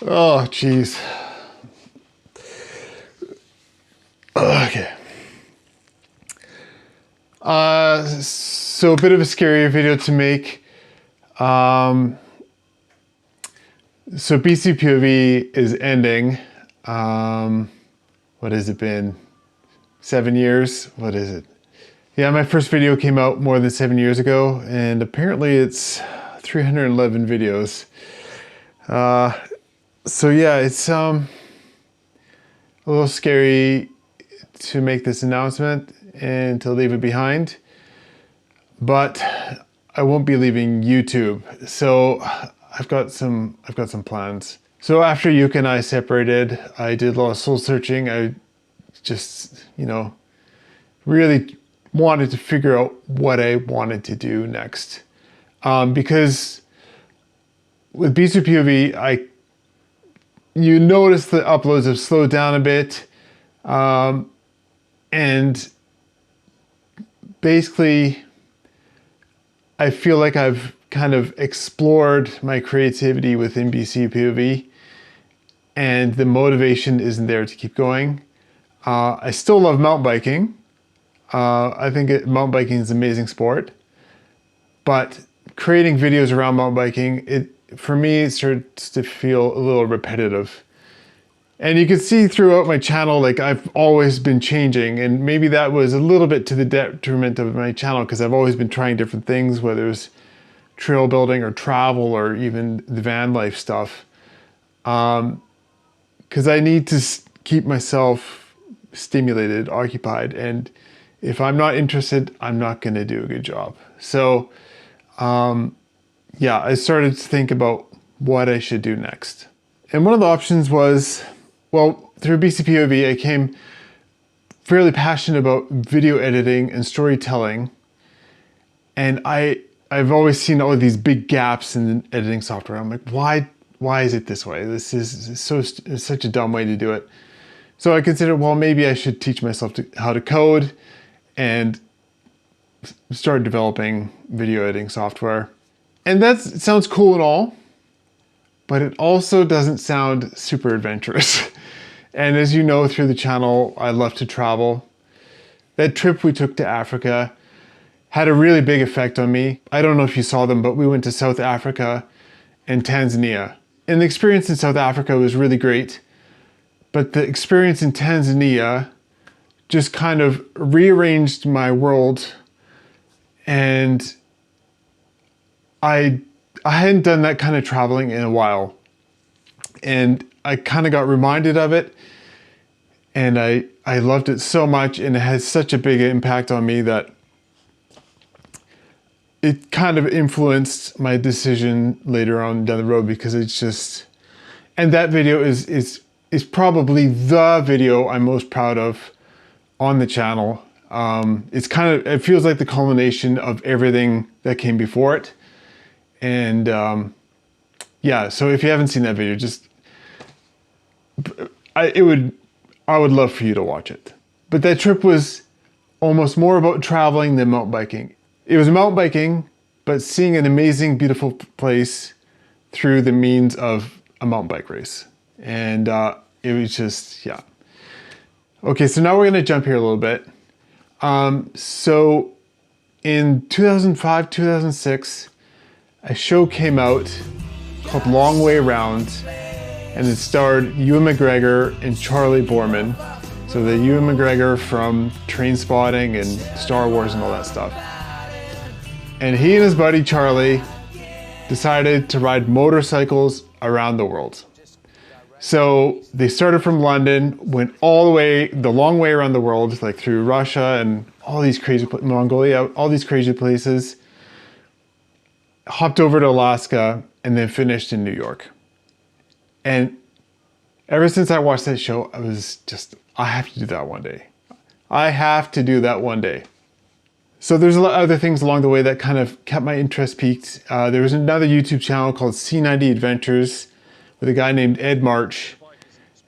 Oh, jeez. Okay. So a bit of a scary video to make. So BCPOV is ending. What has it been? 7 years? What is it? Yeah, my first video came out more than 7 years ago, and apparently it's 311 videos. So yeah, it's a little scary to make this announcement and to leave it behind, but I won't be leaving YouTube. So I've got some plans. So after Yuka and I separated, I did a lot of soul searching. I just, really wanted to figure out what I wanted to do next. Because with BCPOV, you notice the uploads have slowed down a bit. And basically, I feel like I've kind of explored my creativity within BCPOV, and the motivation isn't there to keep going. I still love mountain biking. I think mountain biking is an amazing sport, but creating videos around mountain biking, for me, it starts to feel a little repetitive. And you can see throughout my channel, like I've always been changing, and maybe that was a little bit to the detriment of my channel because I've always been trying different things, whether it's trail building or travel or even the van life stuff. Because I need to keep myself stimulated, occupied, and if I'm not interested, I'm not going to do a good job. So yeah, I started to think about what I should do next. And one of the options was, well, through BCPOV, I became fairly passionate about video editing and storytelling. And I've always seen all of these big gaps in the editing software. I'm like, why is it this way? This is such a dumb way to do it. So I considered, well, maybe I should teach myself how to code and start developing video editing software. And that sounds cool and all, but it also doesn't sound super adventurous. And as you know through the channel, I love to travel. That trip we took to Africa had a really big effect on me. I don't know if you saw them, but we went to South Africa and Tanzania. And the experience in South Africa was really great, but the experience in Tanzania just kind of rearranged my world, and I hadn't done that kind of traveling in a while. And I kind of got reminded of it, and I loved it so much, and it has such a big impact on me that it kind of influenced my decision later on down the road, because it's just, and that video is probably the video I'm most proud of on the channel. It feels like the culmination of everything that came before it. And yeah, so if you haven't seen that video, I would love for you to watch it. But that trip was almost more about traveling than mountain biking. It was mountain biking, but seeing an amazing, beautiful place through the means of a mountain bike race. And it was just, yeah. Okay, so now we're gonna jump here a little bit. So in 2005, 2006, a show came out called Long Way Around, and it starred Ewan McGregor and Charlie Boorman. So the Ewan McGregor from Trainspotting and Star Wars and all that stuff. And he and his buddy Charlie decided to ride motorcycles around the world. So they started from London, went all the way, the long way around the world, like through Russia and all these crazy, Mongolia, all these crazy places, hopped over to Alaska, and then finished in New York. And ever since I watched that show, I was just, I have to do that one day. I have to do that one day. So there's a lot of other things along the way that kind of kept my interest peaked. There was another YouTube channel called C90 Adventures with a guy named Ed March,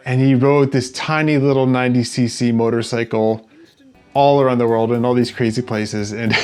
and he rode this tiny little 90cc motorcycle all around the world in all these crazy places. And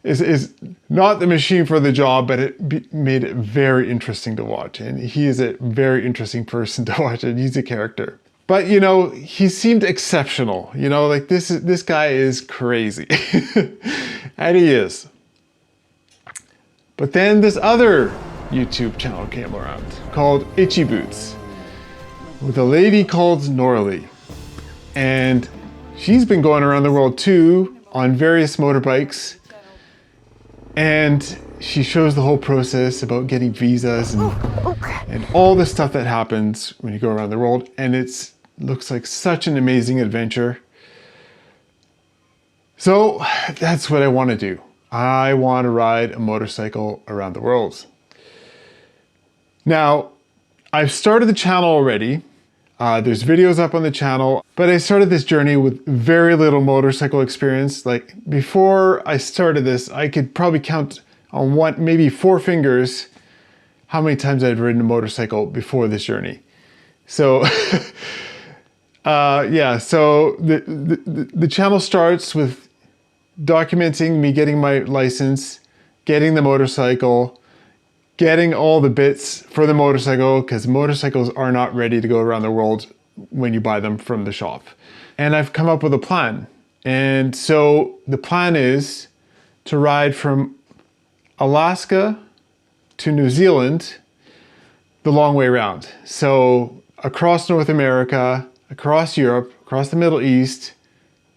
is not the machine for the job, but it made it very interesting to watch. And he is a very interesting person to watch, and he's a character. But you know, he seemed exceptional. You know, like this guy is crazy, and he is. But then this other YouTube channel came around called Itchy Boots with a lady called Norley. And she's been going around the world too on various motorbikes. And she shows the whole process about getting visas and all the stuff that happens when you go around the world. And it looks like such an amazing adventure. So that's what I want to do. I want to ride a motorcycle around the world. Now, I've started the channel already. There's videos up on the channel, but I started this journey with very little motorcycle experience. Like before I started this, I could probably count on maybe 4 fingers how many times I'd ridden a motorcycle before this journey. So yeah, so the channel starts with documenting me getting my license, getting the motorcycle, getting all the bits for the motorcycle, because motorcycles are not ready to go around the world when you buy them from the shop. And I've come up with a plan. And so the plan is to ride from Alaska to New Zealand the long way around. So across North America, across Europe, across the Middle East,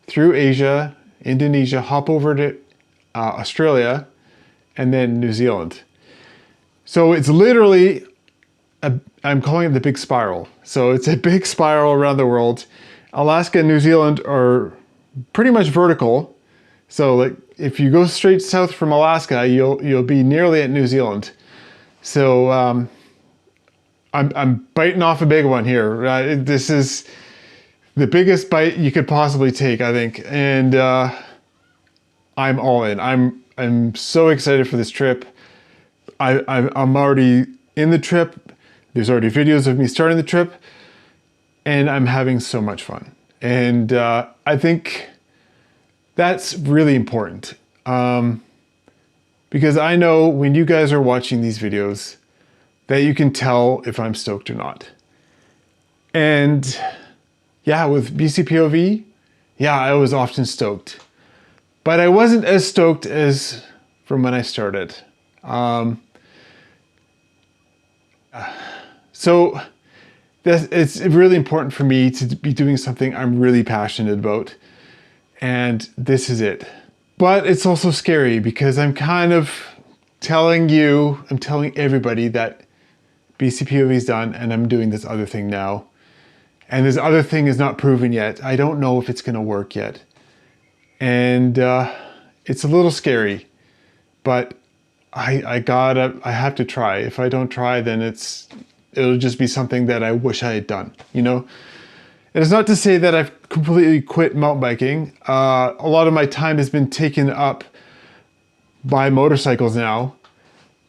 through Asia, Indonesia, hop over to Australia, and then New Zealand. So it's literally, I'm calling it the big spiral. So it's a big spiral around the world. Alaska and New Zealand are pretty much vertical. So like if you go straight south from Alaska, you'll be nearly at New Zealand. So I'm biting off a big one here. This is the biggest bite you could possibly take, I think. And I'm all in. I'm so excited for this trip. I'm already in the trip. There's already videos of me starting the trip, and I'm having so much fun. And I think that's really important, because I know when you guys are watching these videos that you can tell if I'm stoked or not. And yeah, with BCPOV, yeah, I was often stoked, but I wasn't as stoked as from when I started. So it's really important for me to be doing something I'm really passionate about, and this is it. But it's also scary because I'm kind of telling everybody that BCPOV is done and I'm doing this other thing now. And this other thing is not proven yet. I don't know if it's gonna work yet. And it's a little scary, but I have to try. If I don't try, then it'll just be something that I wish I had done, you know? And it's not to say that I've completely quit mountain biking. A lot of my time has been taken up by motorcycles now,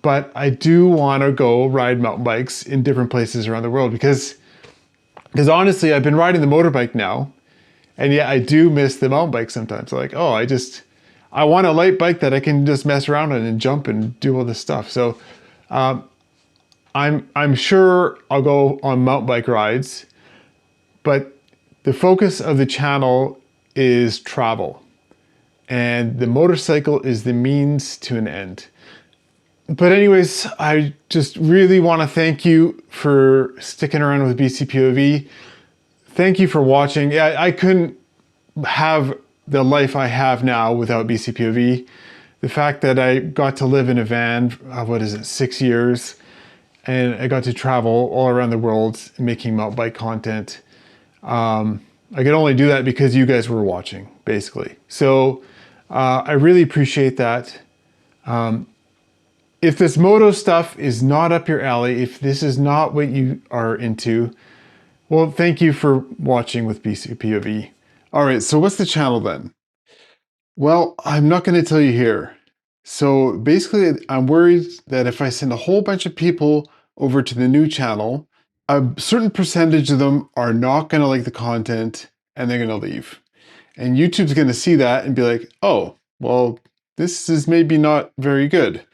but I do want to go ride mountain bikes in different places around the world because honestly, I've been riding the motorbike now, and yet I do miss the mountain bike sometimes. Like, oh, I want a light bike that I can just mess around on and jump and do all this stuff. So I'm sure I'll go on mountain bike rides, but the focus of the channel is travel, and the motorcycle is the means to an end. But anyways, I just really want to thank you for sticking around with BCPOV. Thank you for watching. I couldn't have the life I have now without BCPOV. The fact that I got to live in a van, 6 years, and I got to travel all around the world making mountain bike content. I could only do that because you guys were watching, basically. So I really appreciate that. If this moto stuff is not up your alley, if this is not what you are into, well, thank you for watching with BCPOV. All right, so what's the channel then? Well, I'm not going to tell you here. So basically, I'm worried that if I send a whole bunch of people over to the new channel, a certain percentage of them are not going to like the content and they're going to leave. And YouTube's going to see that and be like, oh, well, this is maybe not very good.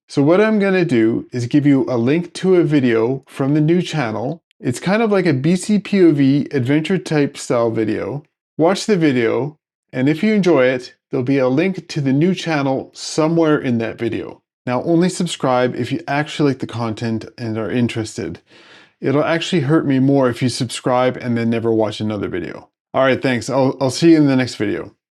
So what I'm going to do is give you a link to a video from the new channel. It's kind of like a BCPOV adventure type style video. Watch the video, and if you enjoy it, there'll be a link to the new channel somewhere in that video. Now only subscribe if you actually like the content and are interested. It'll actually hurt me more if you subscribe and then never watch another video. All right, thanks. I'll see you in the next video.